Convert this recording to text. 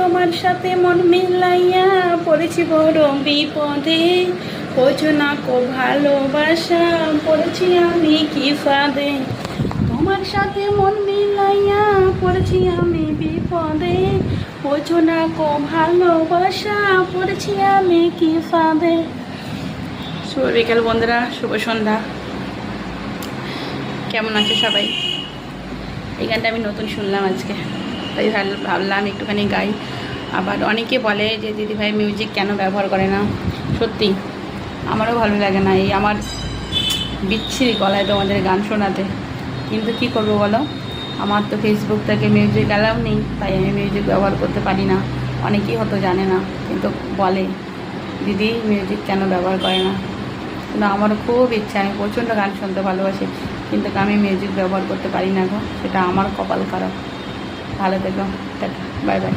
তোমার সাথে মন মিলাইয়া পড়েছি বড় বিপদে, বোঝো না কো ভালোবাসা পড়েছি আমি কি ফাঁদে। তোমার সাথে মন মিলাইয়া পড়েছি আমি বিপদে, বোঝো না কো ভালোবাসা পড়েছি আমি কি ফাঁদে। শুভ বিকেল বন্ধুরা, শুভ সন্ধ্যা। কেমন আছে সবাই? এই গানটা আমি নতুন শুনলাম আজকে, তাই ভাবলাম একটুখানি গাই। আবার অনেকে বলে যে দিদিভাই মিউজিক কেন ব্যবহার করে না। সত্যি আমারও ভালো লাগে না এই আমার বিচ্ছিরি গলায় তোমাদের গান শোনাতে, কিন্তু কি করবো বলো, আমার তো ফেসবুক থেকে মিউজিক অ্যালাউ নেই, তাই আমি মিউজিক ব্যবহার করতে পারি না। অনেকেই হয়তো জানে না, কিন্তু বলে দিদি মিউজিক কেন ব্যবহার করে না। কিন্তু আমারও খুব ইচ্ছা, আমি প্রচণ্ড গান শুনতে ভালোবাসি, কিন্তু আমি মিউজিক ব্যবহার করতে পারি না গো, সেটা আমার কপাল খারাপ। ভালো থেকো, টাটা, বাই বাই।